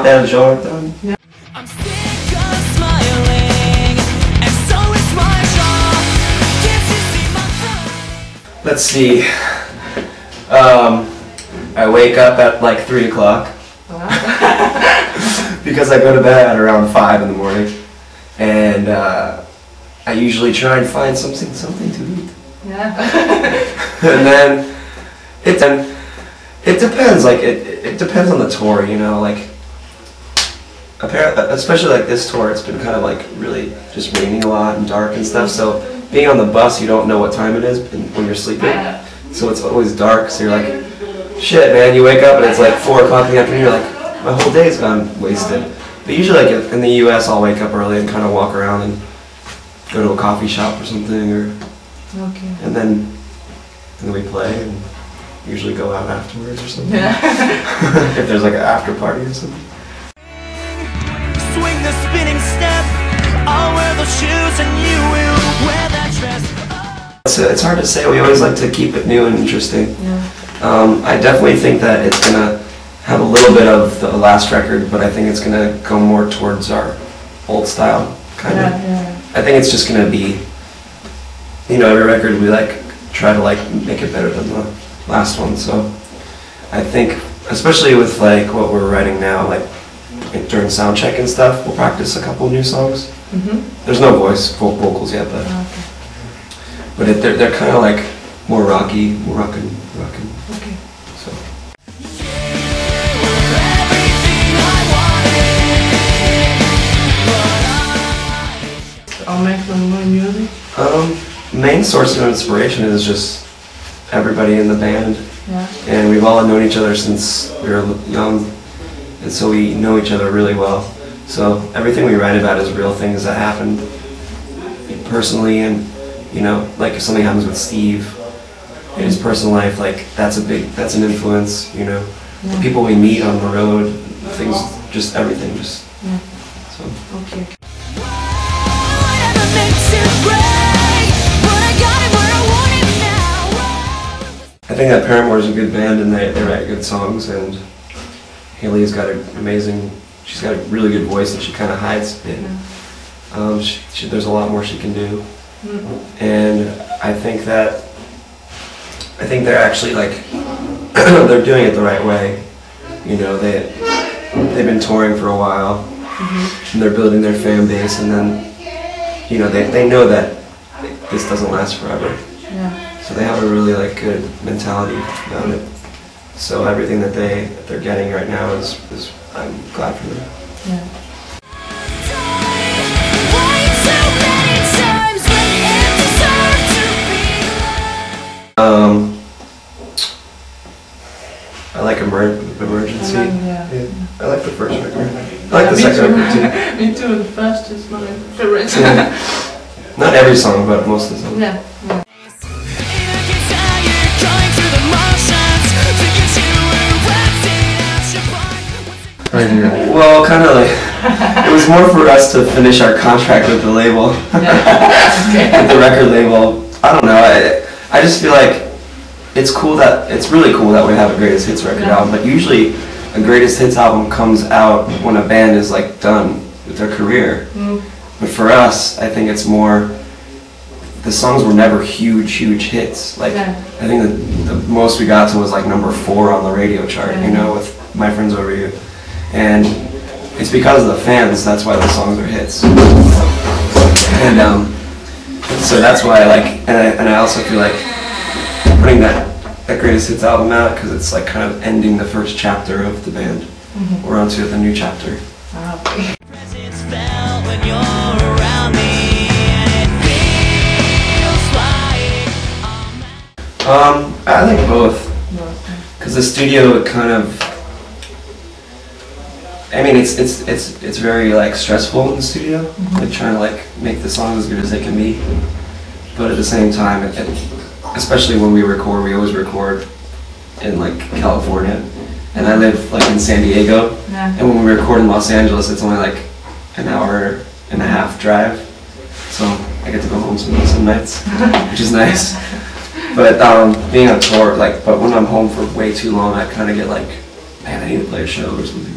der Jordan. Ja. Let's see. I wake up at like 3 o'clock because I go to bed at around 5 in the morning, and I usually try and find something to eat. Yeah. And then it depends. Like it depends on the tour, you know. Like especially like this tour, it's been kind of like really just raining a lot and dark and stuff. So being on the bus, you don't know what time it is when you're sleeping. So it's always dark. So you're like, shit, man. You wake up and it's like 4 o'clock in the afternoon. You're like, my whole day's gone wasted. But usually, like in the U.S., I'll wake up early and kind of walk around and go to a coffee shop or something, or and then we play and usually go out afterwards or something. Yeah. If there's like an after party or something. Swing the spinning step. I'll wear the shoes and you will wear that dress. It's hard to say. We always like to keep it new and interesting. Yeah. I definitely think that it's gonna have a little bit of the last record, but I think it's gonna go more towards our old style, kind of. Yeah. I think it's just gonna be, you know, every record we like try to like make it better than the last one. So I think, especially with like what we're writing now, like during sound check and stuff, we'll practice a couple new songs. There's no vocals yet, but they're kind of like more rocky, more rockin'. Okay. So. I'll make some more music. Main source of inspiration is just everybody in the band. Yeah. And we've all known each other since we were young, and so we know each other really well. So everything we write about is real things that happen personally, and you know, like if something happens with Steve in his personal life, like that's an influence, you know. The people we meet on the road, things, just everything, just so. Okay. I think that Paramore's a good band and they write good songs, and Haley's got she's got a really good voice and she kind of hides it. There's a lot more she can do. And I think they're actually like, they're doing it the right way. You know, they've been touring for a while, and they're building their fan base, and then, you know, they know that this doesn't last forever. Yeah. So they have a really like good mentality about it. So everything that they're getting right now is I'm glad for them. Yeah. I like Emergency. Yeah. I like the first record. I like the second record too. Me too. The first is my favorite. Not every song, but most of the songs. Yeah. Right here. Well, kind of like, it was more for us to finish our contract with the label, with the record label. I don't know. I just feel like it's really cool that we have a greatest hits record album. But usually, a greatest hits album comes out when a band is like done with their career. But for us, I think it's more. The songs were never huge hits. Like I think the most we got to was like number 4 on the radio chart. You know, with My Friends Over You. And it's because of the fans, that's why the songs are hits. And so that's why I like, and I also feel like putting that greatest hits album out, because it's like kind of ending the first chapter of the band. We're on to the new chapter. I think both, because the studio kind of, I mean, it's very like stressful in the studio, like trying to like make the songs as good as they can be. But at the same time, especially when we record, we always record in like California, and I live like in San Diego. And when we record in Los Angeles, it's only like an hour and a half drive, so I get to go home some nights, which is nice. But being on tour, like, but when I'm home for way too long, I kind of get like, man, I need to play a show or something.